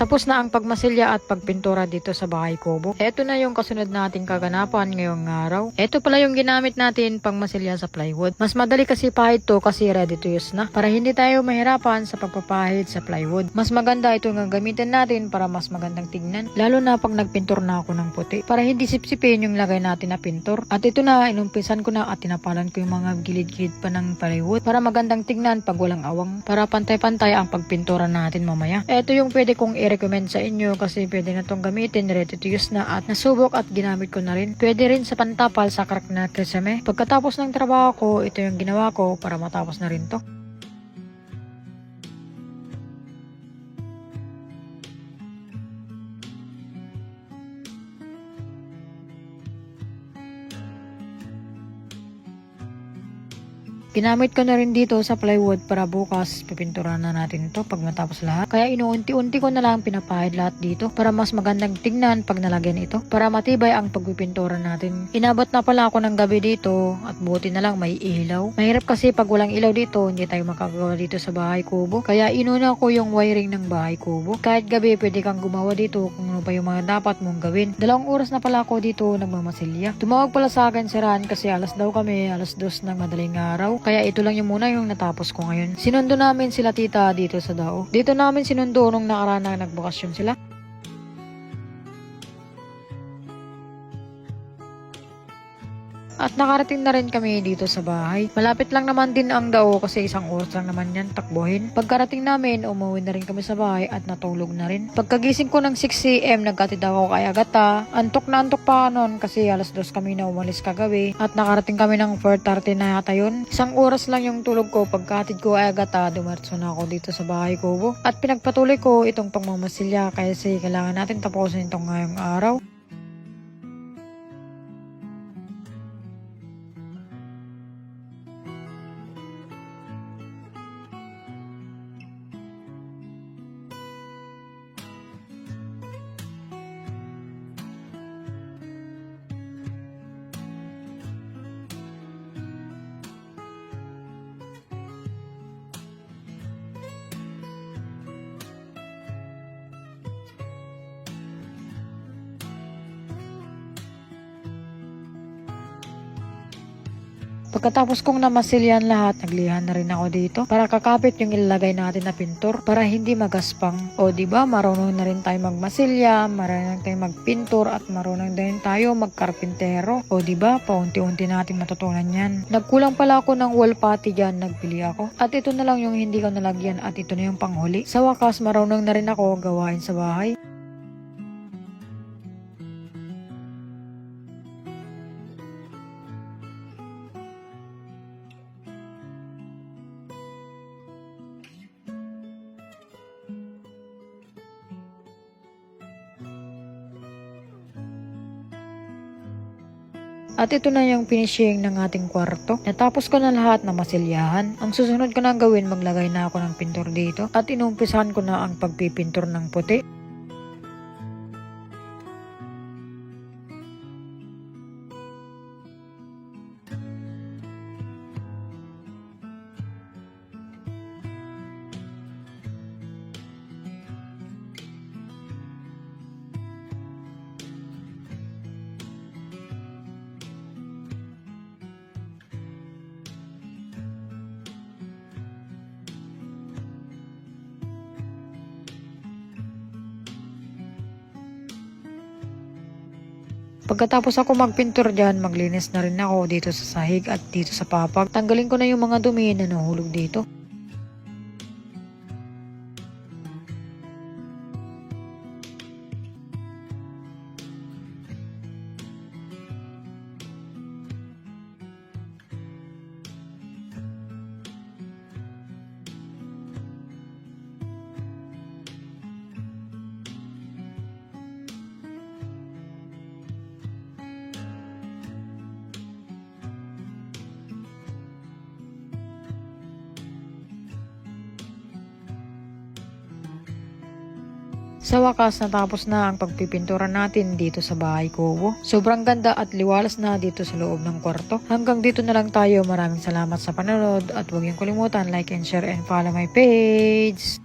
Tapos na ang pagmasilya at pagpintura dito sa bahay kubo. Ito na yung kasunod nating kaganapan ngayong araw. Ito pala yung ginamit natin pangmasilya sa plywood. Mas madali kasi pahid to kasi ready to use na. Para hindi tayo mahirapan sa pagpapahid sa plywood. Mas maganda ito nga gamitin natin para mas magandang tignan. Lalo na pag nagpintur na ako ng puti. Para hindi sipsipin yung lagay natin na pintur. At ito na, inumpisan ko na at tinapalan ko yung mga gilid-gilid pa ng plywood. Para magandang tignan pag walang awang. Para pantay-pantay ang pagpintura natin mamaya. Ito yung pwede kong i-recommend sa inyo kasi pwede na tong gamitin, ready to use na at nasubok at ginamit ko na rin. Pwede rin sa pantapal sa crack na krisame. Pagkatapos ng trabaho ko, ito yung ginawa ko para matapos na rin to. Ginamit ko na rin dito sa plywood para bukas pipintura na natin ito pag matapos lahat. Kaya inuunti-unti ko na lang pinapahid lahat dito para mas magandang tignan pag nalagyan ito. Para matibay ang pagpipintura natin. Inabot na pala ako ng gabi dito at buti na lang may ilaw. Mahirap kasi pag walang ilaw dito, hindi tayo makagawa dito sa bahay kubo. Kaya inuna ko yung wiring ng bahay kubo. Kahit gabi pwede kang gumawa dito kung ano pa yung mga dapat mong gawin. 2 oras na pala ako dito nagmamasilya. Tumawag pala sa akin si Ran kasi alas 2 ng madaling araw. Kaya ito lang yung muna yung natapos ko ngayon. Sinundo namin sila tita dito sa Dao. Dito namin sinundo nung nakaraan na nagbakasyon sila. At nakarating na rin kami dito sa bahay. Malapit lang naman din ang Dao kasi 1 oras lang naman yan takbuhin. Pagkarating namin, umuwi na rin kami sa bahay at natulog na rin. Pagkagising ko ng 6 AM, nagkatid ako kay Agata. Antok na antok pa noon kasi alas 2 kami na umalis kagabi. At nakarating kami ng 4:30 na yata yun. 1 oras lang yung tulog ko. Pagkatid ko kay Agata, dumartso na ako dito sa bahay kubo. At pinagpatuloy ko itong pangmamasilya kasi kailangan natin tapusin itong ngayong araw. Pagkatapos kong namasilyan lahat, naglihan na rin ako dito para kakapit yung ilalagay natin na pintur para hindi magaspang. O diba, marunong na rin tayo magmasilya, marunong tayo magpintur at marunong din tayo magkarpintero. O diba, paunti-unti natin matutunan yan. Nagkulang pala ako ng wall putty dyan, nagbili ako. At ito na lang yung hindi ko nalagyan at ito na yung panghuli. Sa wakas, marunong na rin ako gawain sa bahay. At ito na yung finishing ng ating kwarto. Natapos ko na lahat na masilyahan. Ang susunod ko na gawin, maglagay na ako ng pintur dito. At inumpisahan ko na ang pagpipintur ng puti. Pagkatapos ako magpintur dyan, maglinis na rin ako dito sa sahig at dito sa papag. Tanggalin ko na yung mga dumi na nahulog dito. Sa wakas, natapos na ang pagpipintura natin dito sa bahay kubo. Sobrang ganda at liwalas na dito sa loob ng kwarto. Hanggang dito na lang tayo. Maraming salamat sa panonood at huwag niyong kalimutan like and share and follow my page.